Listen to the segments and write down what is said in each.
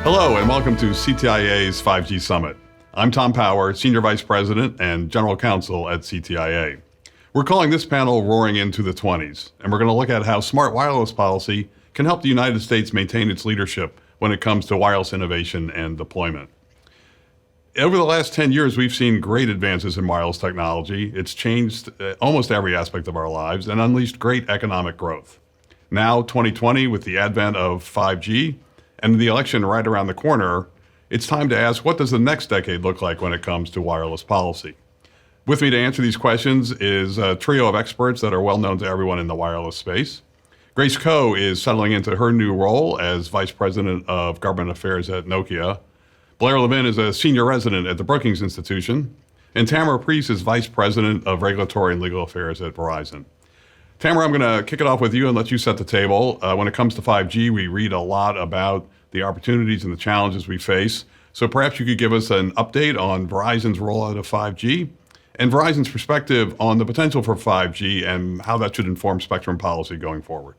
Hello and welcome to CTIA's 5G Summit. I'm Tom Power, Senior Vice President and General Counsel at CTIA. We're calling this panel Roaring into the 20s, and we're going to look at how smart wireless policy can help the United States maintain its leadership when it comes to wireless innovation and deployment. Over the last 10 years, we've seen great advances in wireless technology. It's changed almost every aspect of our lives and unleashed great economic growth. Now, 2020, with the advent of 5G, and the election right around the corner, it's time to ask, what does the next decade look like when it comes to wireless policy? With me to answer these questions is a trio of experts that are well known to everyone in the wireless space. Grace Koh is settling into her new role as Vice President of Government Affairs at Nokia. Blair Levin is a senior resident at the Brookings Institution. And Tamara Priest is Vice President of Regulatory and Legal Affairs at Verizon. Tamara, I'm going to kick it off with you and let you set the table. When it comes to 5G, we read a lot about the opportunities and the challenges we face. So perhaps you could give us an update on Verizon's rollout of 5G and Verizon's perspective on the potential for 5G and how that should inform spectrum policy going forward.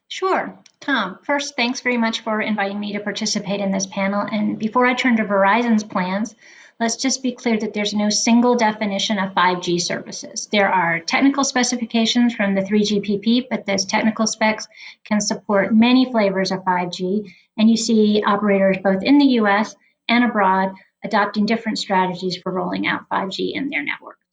Sure. Tom, first, thanks very much for inviting me to participate in this panel. And before I turn to Verizon's plans, let's just be clear that there's no single definition of 5G services. There are technical specifications from the 3GPP, but those technical specs can support many flavors of 5G. And you see operators both in the US and abroad adopting different strategies for rolling out 5G in their networks.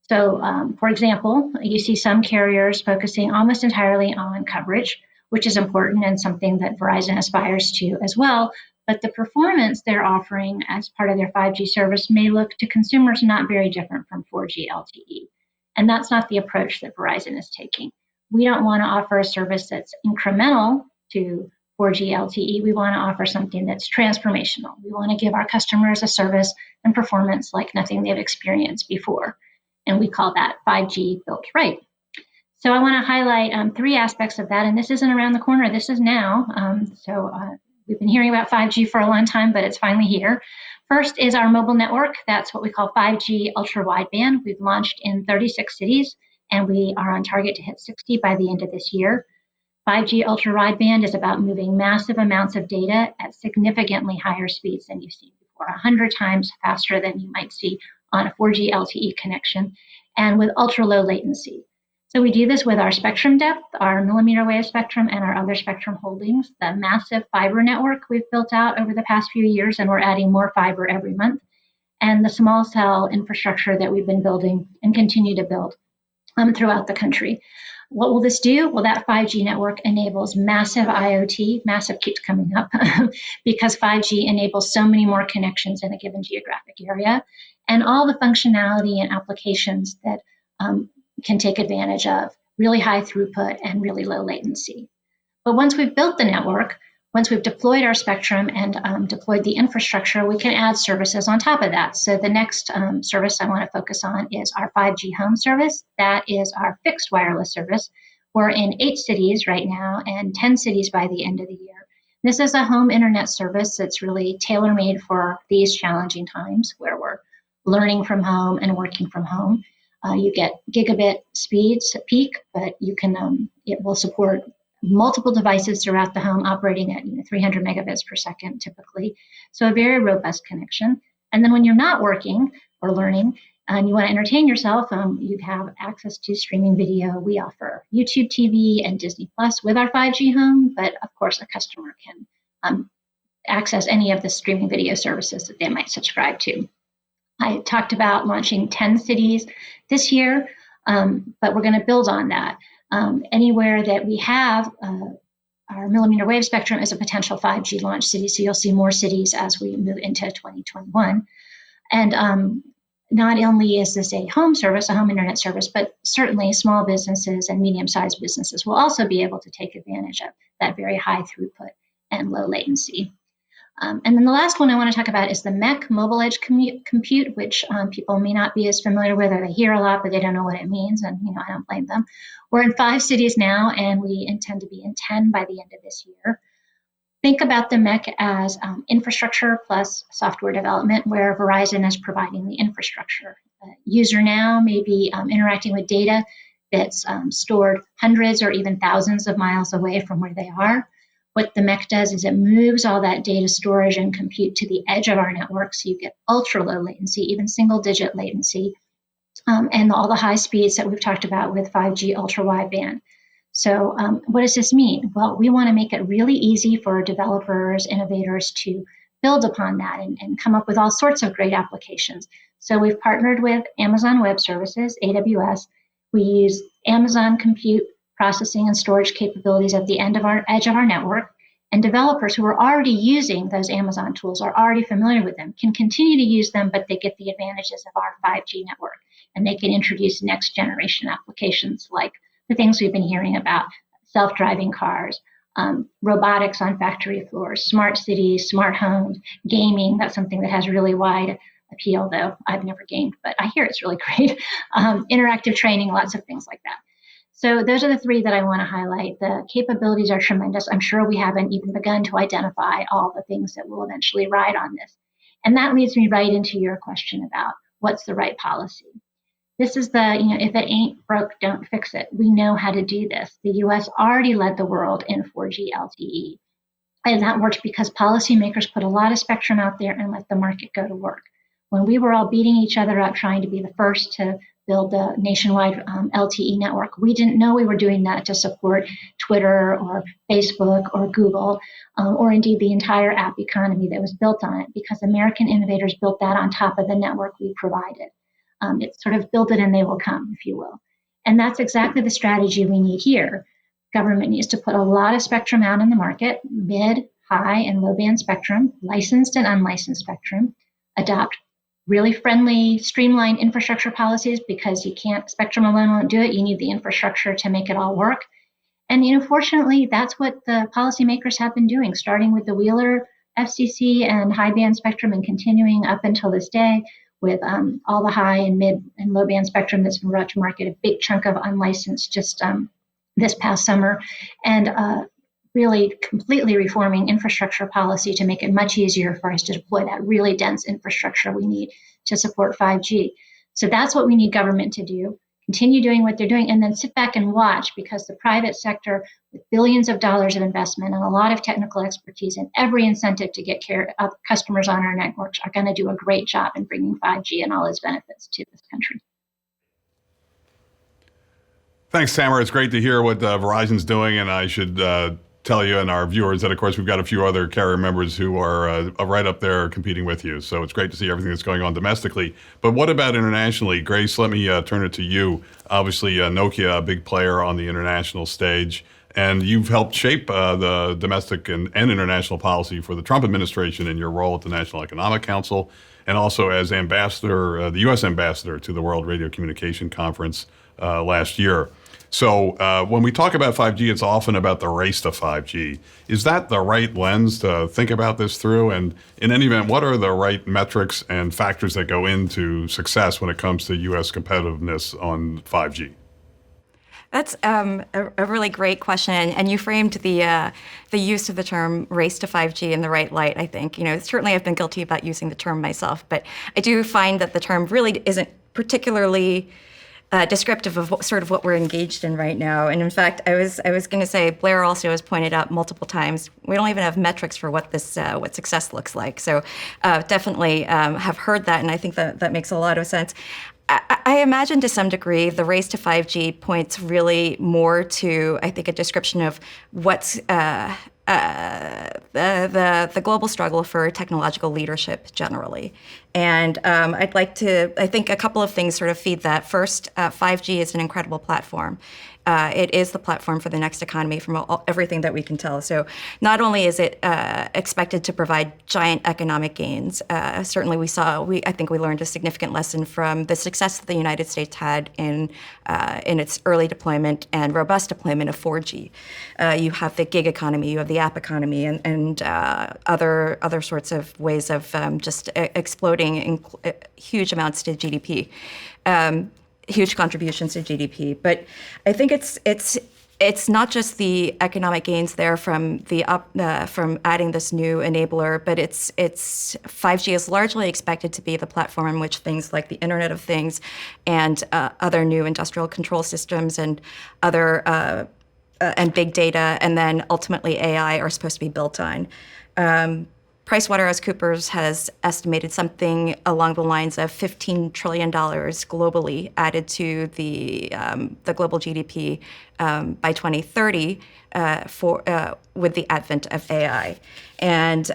So, for example, you see some carriers focusing almost entirely on coverage, which is important and something that Verizon aspires to as well. But the performance they're offering as part of their 5G service may look to consumers not very different from 4G LTE. And that's not the approach that Verizon is taking. We don't want to offer a service that's incremental to 4G LTE. We want to offer something that's transformational. We want to give our customers a service and performance like nothing they've experienced before. And we call that 5G built right. So I want to highlight three aspects of that. And this isn't around the corner. This is now. We've been hearing about 5G for a long time, but it's finally here. First is our mobile network. That's what we call 5G ultra wideband. We've launched in 36 cities, and we are on target to hit 60 by the end of this year. 5G ultra wideband is about moving massive amounts of data at significantly higher speeds than you've seen before, 100 times faster than you might see on a 4G LTE connection, and with ultra low latency. So we do this with our spectrum depth, our millimeter wave spectrum, and our other spectrum holdings, the massive fiber network we've built out over the past few years, and we're adding more fiber every month, and the small cell infrastructure that we've been building and continue to build throughout the country. What will this do? Well, that 5G network enables massive IoT, massive keeps coming up, because 5G enables so many more connections in a given geographic area, and all the functionality and applications that can take advantage of really high throughput and really low latency. But once we've built the network, once we've deployed our spectrum and deployed the infrastructure, we can add services on top of that. So the next service I want to focus on is our 5G home service. That is our fixed wireless service. We're in 8 cities right now and 10 cities by the end of the year. This is a home internet service that's really tailor-made for these challenging times where we're learning from home and working from home. You get gigabit speeds at peak, but you can it will support multiple devices throughout the home operating at 300 megabits per second typically. So a very robust connection. And then when you're not working or learning and you want to entertain yourself, you have access to streaming video. We offer YouTube TV and Disney Plus with our 5G home, but of course a customer can access any of the streaming video services that they might subscribe to. I talked about launching 10 cities this year, but we're going to build on that. Anywhere that we have our millimeter wave spectrum is a potential 5G launch city, so you'll see more cities as we move into 2021. And not only is this a home service, a home internet service, but certainly small businesses and medium-sized businesses will also be able to take advantage of that very high throughput and low latency. And then the last one I want to talk about is the MEC, Mobile Edge Compute, which people may not be as familiar with, or they hear a lot, but they don't know what it means, and I don't blame them. We're in 5 cities now, and we intend to be in 10 by the end of this year. Think about the MEC as infrastructure plus software development, where Verizon is providing the infrastructure. User now may be interacting with data that's stored hundreds or even thousands of miles away from where they are. What the MEC does is it moves all that data storage and compute to the edge of our network, so you get ultra low latency, even single digit latency, and all the high speeds that we've talked about with 5G ultra wideband. So what does this mean? Well, we want to make it really easy for developers, innovators to build upon that and come up with all sorts of great applications. So we've partnered with Amazon Web Services, AWS. We use Amazon compute processing and storage capabilities at the edge of our network. And developers who are already using those Amazon tools, are already familiar with them, can continue to use them, but they get the advantages of our 5G network. And they can introduce next generation applications like the things we've been hearing about: self-driving cars, robotics on factory floors, smart cities, smart homes, gaming. That's something that has really wide appeal, though I've never gamed, but I hear it's really great. Interactive training, lots of things like that. So those are the three that I want to highlight. The capabilities are tremendous. I'm sure we haven't even begun to identify all the things that will eventually ride on this. And that leads me right into your question about what's the right policy. This is if it ain't broke, don't fix it. We know how to do this. The US already led the world in 4G LTE. And that worked because policymakers put a lot of spectrum out there and let the market go to work. When we were all beating each other up trying to be the first to build the nationwide LTE network, we didn't know we were doing that to support Twitter or Facebook or Google, or indeed the entire app economy that was built on it, because American innovators built that on top of the network we provided. It's sort of build it and they will come, if you will. And that's exactly the strategy we need here. Government needs to put a lot of spectrum out in the market: mid, high, and low band spectrum, licensed and unlicensed spectrum, adopt really friendly, streamlined infrastructure policies, because spectrum alone won't do it. You need the infrastructure to make it all work. And fortunately, that's what the policymakers have been doing, starting with the Wheeler FCC and high band spectrum and continuing up until this day with all the high and mid and low band spectrum that's been brought to market, a big chunk of unlicensed just this past summer, and really completely reforming infrastructure policy to make it much easier for us to deploy that really dense infrastructure we need to support 5G. So that's what we need government to do. Continue doing what they're doing, and then sit back and watch, because the private sector, with billions of dollars of investment and a lot of technical expertise and every incentive to get care of customers on our networks, are going to do a great job in bringing 5G and all its benefits to this country. Thanks, Tamara. It's great to hear what Verizon's doing, and I should tell you and our viewers that, of course, we've got a few other carrier members who are right up there competing with you. So it's great to see everything that's going on domestically. But what about internationally? Grace, let me turn it to you. Obviously, Nokia, a big player on the international stage, and you've helped shape the domestic and international policy for the Trump administration in your role at the National Economic Council, and also as ambassador, the U.S. ambassador to the World Radio Communication Conference last year. So when we talk about 5G, it's often about the race to 5G. Is that the right lens to think about this through? And in any event, what are the right metrics and factors that go into success when it comes to U.S. competitiveness on 5G? That's a really great question, and you framed the use of the term "race to 5G" in the right light. I think certainly I've been guilty about using the term myself, but I do find that the term really isn't particularly descriptive of what we're engaged in right now. And in fact, I was going to say, Blair also has pointed out multiple times, we don't even have metrics for what success looks like. So definitely have heard that, and I think that makes a lot of sense. I imagine to some degree the race to 5G points really more to, I think, a description of what's the global struggle for technological leadership generally. And I think a couple of things sort of feed that. First, 5G is an incredible platform. It is the platform for the next economy from everything that we can tell. So not only is it expected to provide giant economic gains, certainly I think we learned a significant lesson from the success that the United States had in its early deployment and robust deployment of 4G. You have the gig economy, you have the app economy, and other sorts of ways of just exploding huge amounts to GDP. Huge contributions to GDP, but I think it's not just the economic gains there from from adding this new enabler, but it's 5G is largely expected to be the platform in which things like the Internet of Things and other new industrial control systems and other and big data, and then ultimately AI are supposed to be built on. PricewaterhouseCoopers has estimated something along the lines of $15 trillion globally added to the global GDP by 2030 with the advent of AI. And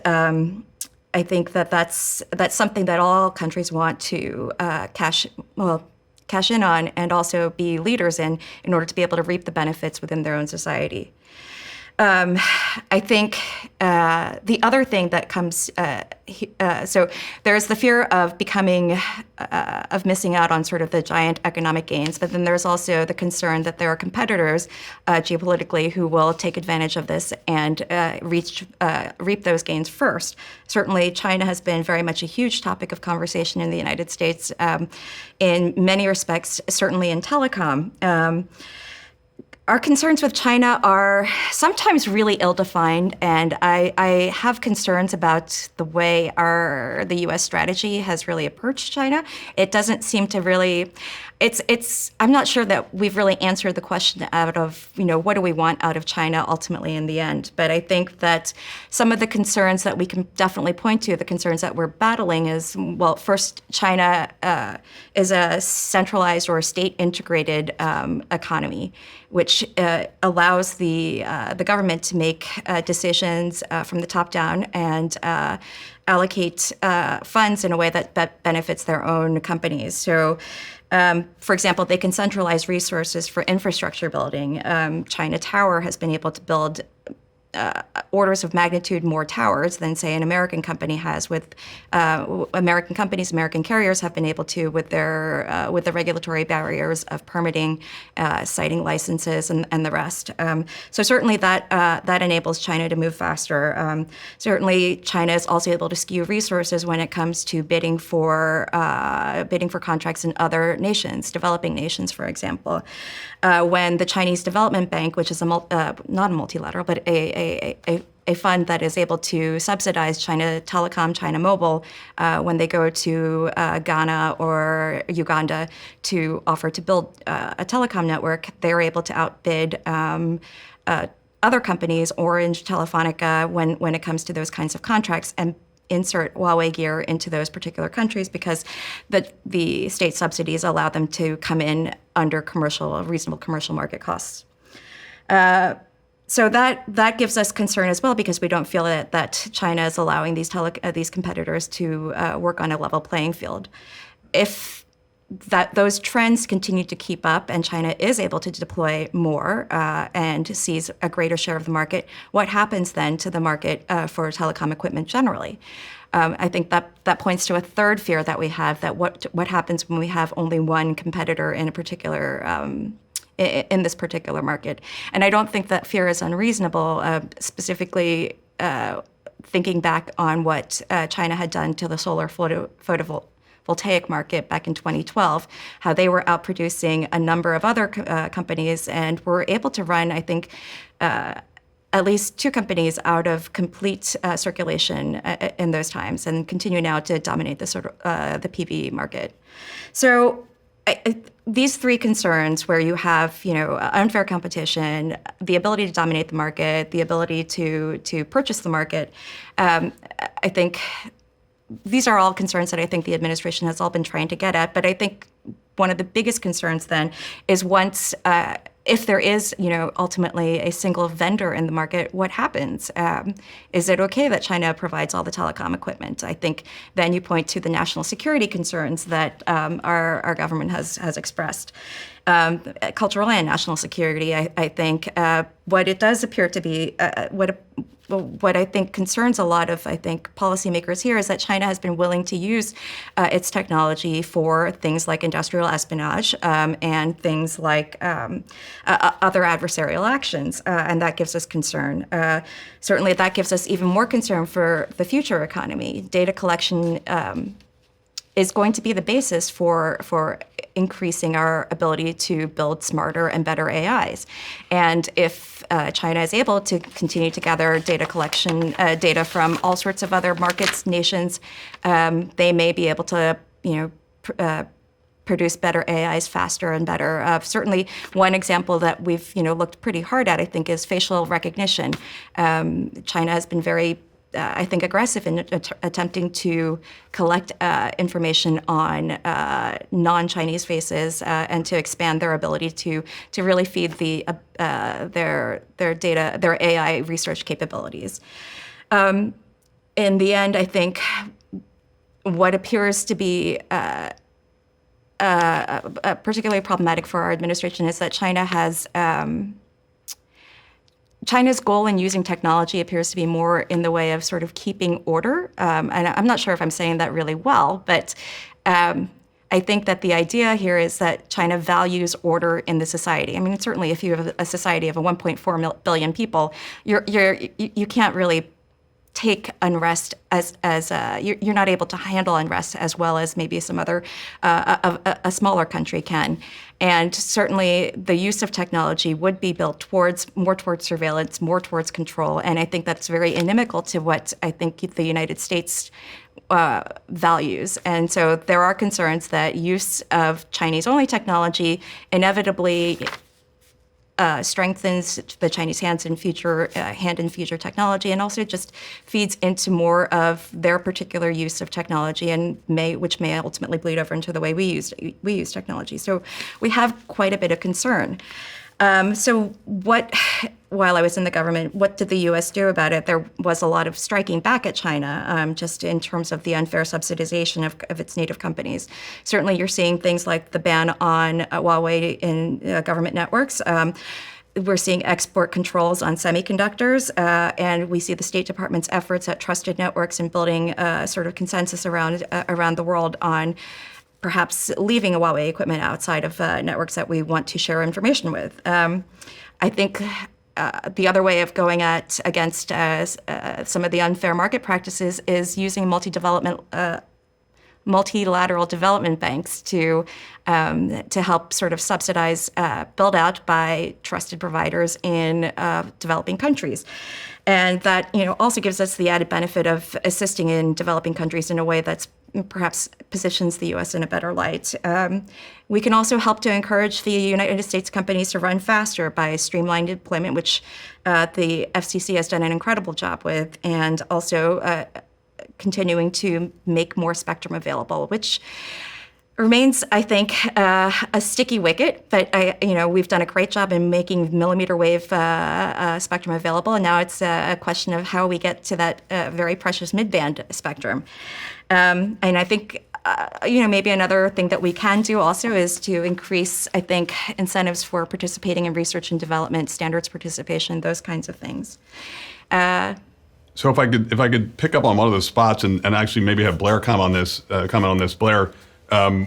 I think that's something that all countries want to cash in on and also be leaders in order to be able to reap the benefits within their own society. I think the other thing that comes, so there's the fear of of missing out on sort of the giant economic gains, but then there's also the concern that there are competitors geopolitically who will take advantage of this and reap those gains first. Certainly, China has been very much a huge topic of conversation in the United States in many respects, certainly in telecom. Our concerns with China are sometimes really ill-defined, and I have concerns about the way the U.S. strategy has really approached China. It doesn't seem to really, I'm not sure that we've really answered the question out of, what do we want out of China ultimately in the end. But I think that some of the concerns that we can definitely point to, the concerns that we're battling is, well, first, China is a centralized or state-integrated economy, which allows the government to make decisions from the top down and allocate funds in a way that benefits their own companies. So, for example, they can centralize resources for infrastructure building. China Tower has been able to build orders of magnitude more towers than, say, an American company has. With American companies, American carriers have been able to with the regulatory barriers of permitting, siting licenses, and the rest. So certainly that enables China to move faster. Certainly, China is also able to skew resources when it comes to bidding for contracts in other nations, developing nations, for example. When the Chinese Development Bank, which is not a multilateral, but a fund that is able to subsidize China Telecom, China Mobile, when they go to Ghana or Uganda to offer to build a telecom network, they're able to outbid other companies, Orange, Telefonica, when it comes to those kinds of contracts, and insert Huawei gear into those particular countries because the state subsidies allow them to come in under reasonable commercial market costs. So that gives us concern as well because we don't feel that China is allowing these competitors to work on a level playing field. If those trends continue to keep up and China is able to deploy more and sees a greater share of the market, what happens then to the market for telecom equipment generally? I think that points to a third fear that we have, that what happens when we have only one competitor in a particular in this particular market. And I don't think that fear is unreasonable, specifically thinking back on what China had done to the solar photovoltaic market back in 2012, how they were outproducing a number of other companies and were able to run, I think, at least two companies out of complete circulation in those times and continue now to dominate the PV market. So these three concerns where you have, unfair competition, the ability to dominate the market, the ability to purchase the market, I think these are all concerns that I think the administration has all been trying to get at. But I think one of the biggest concerns then is once, if there is, ultimately a single vendor in the market, what happens? Is it okay that China provides all the telecom equipment? I think then you point to the national security concerns that our government has expressed. Cultural and national security, I think what it does appear to be, what I think concerns a lot of, policymakers here is that China has been willing to use its technology for things like industrial espionage and things like other adversarial actions, and that gives us concern. Certainly, that gives us even more concern for the future economy. Data collection is going to be the basis for increasing our ability to build smarter and better AIs. And if China is able to continue to gather data from all sorts of other markets, nations, they may be able to, produce better AIs faster and better. Certainly, one example that we've looked pretty hard at, I think, is facial recognition. China has been very I think, aggressive in attempting to collect information on non-Chinese faces and to expand their ability to really feed their data, their AI research capabilities. In the end, I think what appears to be particularly problematic for our administration is that China's goal in using technology appears to be more in the way of sort of keeping order. And I'm not sure if I'm saying that really well, but I think that the idea here is that China values order in the society. I mean, certainly if you have a society of 1.4 billion people, you can't really take unrest as you're not able to handle unrest as well as maybe some other a smaller country can. And certainly the use of technology would be built more towards surveillance, more towards control. And I think that's very inimical to what I think the United States values. And so there are concerns that use of Chinese-only technology inevitably strengthens the Chinese hand in future technology, and also just feeds into more of their particular use of technology, and which may ultimately bleed over into the way we use technology. So we have quite a bit of concern. While I was in the government, what did the U.S. do about it? There was a lot of striking back at China, just in terms of the unfair subsidization of its native companies. Certainly, you're seeing things like the ban on Huawei in government networks. We're seeing export controls on semiconductors, and we see the State Department's efforts at trusted networks and building sort of consensus around the world on perhaps leaving Huawei equipment outside of networks that we want to share information with. I think the other way of going against some of the unfair market practices is using multilateral development banks to help sort of subsidize build out by trusted providers in developing countries. And that also gives us the added benefit of assisting in developing countries in a way that's perhaps positions the U.S. in a better light. We can also help to encourage the United States companies to run faster by streamlined deployment, which the FCC has done an incredible job with, and also continuing to make more spectrum available, which remains, I think, a sticky wicket. But we've done a great job in making millimeter wave spectrum available, and now it's a question of how we get to that very precious midband spectrum. And I think, maybe another thing that we can do also is to increase, I think, incentives for participating in research and development, standards participation, those kinds of things. So if I could pick up on one of those spots and actually maybe have Blair comment on this. Blair,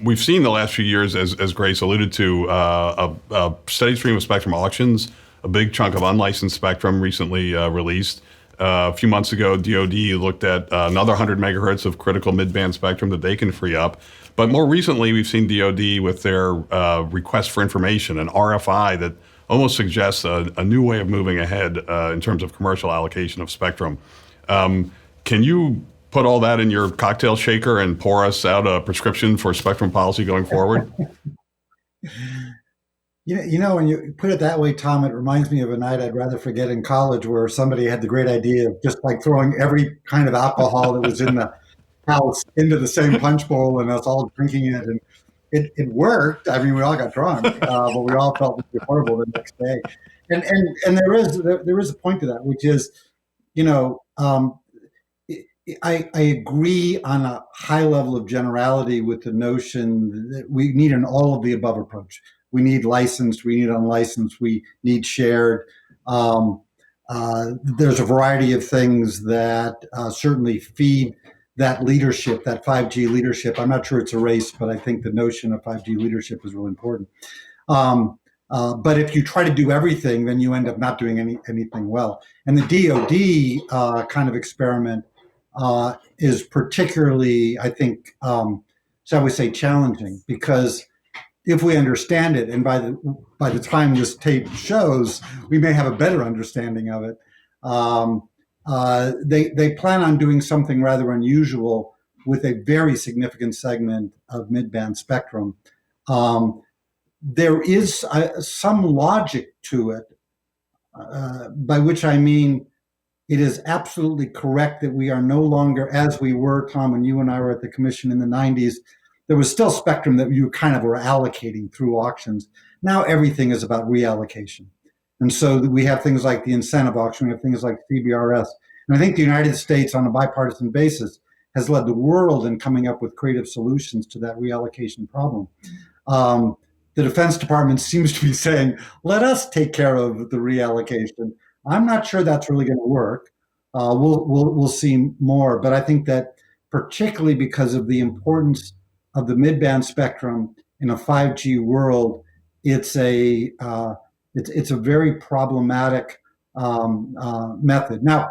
we've seen the last few years, as Grace alluded to, a steady stream of spectrum auctions, a big chunk of unlicensed spectrum recently released. A few months ago, DoD looked at another 100 megahertz of critical midband spectrum that they can free up. But more recently, we've seen DoD with their request for information, an RFI that almost suggests a new way of moving ahead in terms of commercial allocation of spectrum. Can you put all that in your cocktail shaker and pour us out a prescription for spectrum policy going forward? When you put it that way, Tom, it reminds me of a night I'd rather forget in college where somebody had the great idea of just like throwing every kind of alcohol that was in the house into the same punch bowl and us all drinking it. And it worked. I mean, we all got drunk, but we all felt really horrible the next day. And there is a point to that, which is, I agree on a high level of generality with the notion that we need an all of the above approach. We need licensed, we need unlicensed, we need shared. There's a variety of things that certainly feed that leadership, that 5G leadership. I'm not sure it's a race, but I think the notion of 5G leadership is really important. But if you try to do everything, then you end up not doing anything well. And the DoD kind of experiment is particularly, I think, shall we say, challenging, because if we understand it, and by the time this tape shows, we may have a better understanding of it. They plan on doing something rather unusual with a very significant segment of midband spectrum, There is some logic to it, by which I mean it is absolutely correct that we are no longer, as we were, Tom, when you and I were at the commission in the 90s, there was still spectrum that you kind of were allocating through auctions. Now everything is about reallocation. And so we have things like the incentive auction, we have things like CBRS. And I think the United States, on a bipartisan basis, has led the world in coming up with creative solutions to that reallocation problem. The Defense Department seems to be saying, let us take care of the reallocation. I'm not sure that's really going to work. We'll see more, but I think that particularly because of the importance of the mid-band spectrum in a 5G world, it's a very problematic method. Now,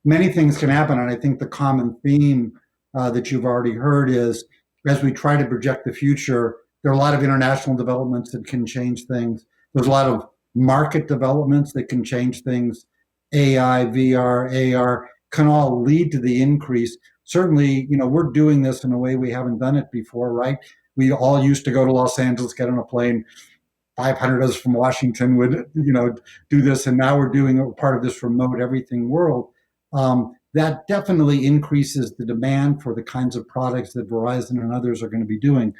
many things can happen, and I think the common theme that you've already heard is, as we try to project the future, there are a lot of international developments that can change things. There's a lot of market developments that can change things. AI, VR, AR can all lead to the increase. Certainly, we're doing this in a way we haven't done it before, right? We all used to go to Los Angeles, get on a plane. 500 of us from Washington would, do this, and now we're doing part of this remote everything world. That definitely increases the demand for the kinds of products that Verizon and others are going to be doing.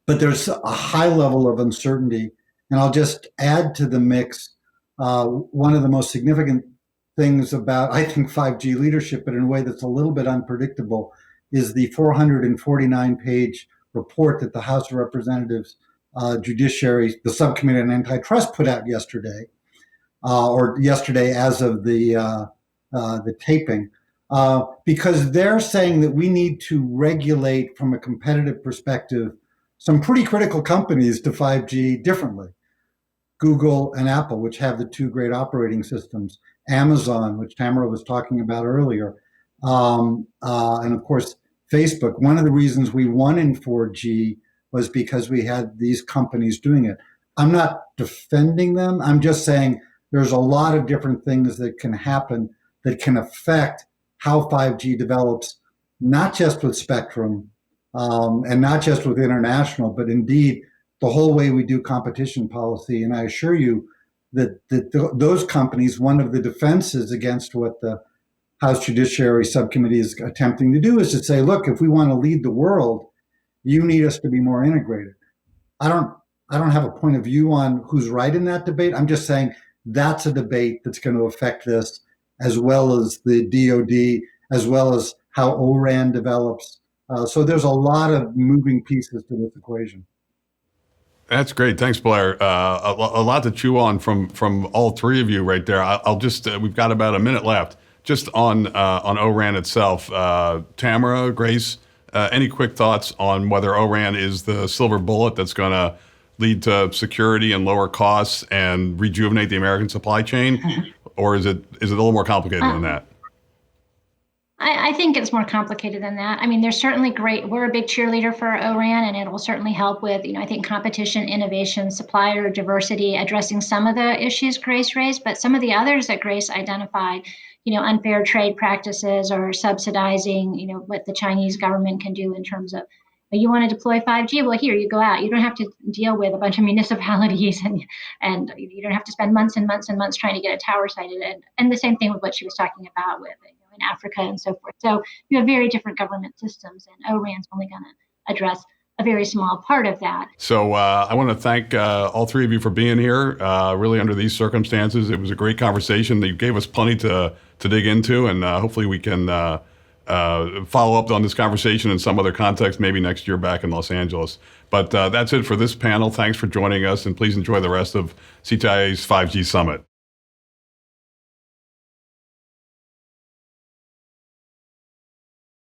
But there's a high level of uncertainty. And I'll just add to the mix, one of the most significant things about, I think, 5G leadership, but in a way that's a little bit unpredictable, is the 449-page report that the House of Representatives Judiciary, the Subcommittee on Antitrust, put out yesterday, or yesterday as of the taping, because they're saying that we need to regulate from a competitive perspective some pretty critical companies to 5G differently. Google and Apple, which have the two great operating systems, Amazon, which Tamara was talking about earlier, and of course, Facebook. One of the reasons we won in 4G was because we had these companies doing it. I'm not defending them. I'm just saying there's a lot of different things that can happen that can affect how 5G develops, not just with spectrum, and not just with international, but indeed the whole way we do competition policy. And I assure you that those companies, one of the defenses against what the House Judiciary Subcommittee is attempting to do is to say, look, if we want to lead the world, you need us to be more integrated. I don't have a point of view on who's right in that debate. I'm just saying that's a debate that's going to affect this, as well as the DoD, as well as how O-RAN develops. So there's a lot of moving pieces to this equation. That's great. Thanks, Blair. A lot to chew on from all three of you right there. I'll just, we've got about a minute left. Just on O-RAN itself, Tamara, Grace, any quick thoughts on whether O-RAN is the silver bullet that's going to lead to security and lower costs and rejuvenate the American supply chain? Or is it a little more complicated than that? I think it's more complicated than that. I mean, there's certainly great. We're a big cheerleader for O-RAN, and it will certainly help with, I think, competition, innovation, supplier diversity, addressing some of the issues Grace raised, but some of the others that Grace identified, unfair trade practices or subsidizing, what the Chinese government can do in terms of, you want to deploy 5G? Well, here you go out. You don't have to deal with a bunch of municipalities and you don't have to spend months and months and months trying to get a tower sited. And the same thing with what she was talking about with in Africa and so forth. So you have very different government systems, and O-RAN's only going to address a very small part of that. So I want to thank all three of you for being here. Really, under these circumstances, it was a great conversation. You gave us plenty to dig into, and hopefully we can follow up on this conversation in some other context, maybe next year back in Los Angeles. But that's it for this panel. Thanks for joining us, and please enjoy the rest of CTIA's 5G Summit.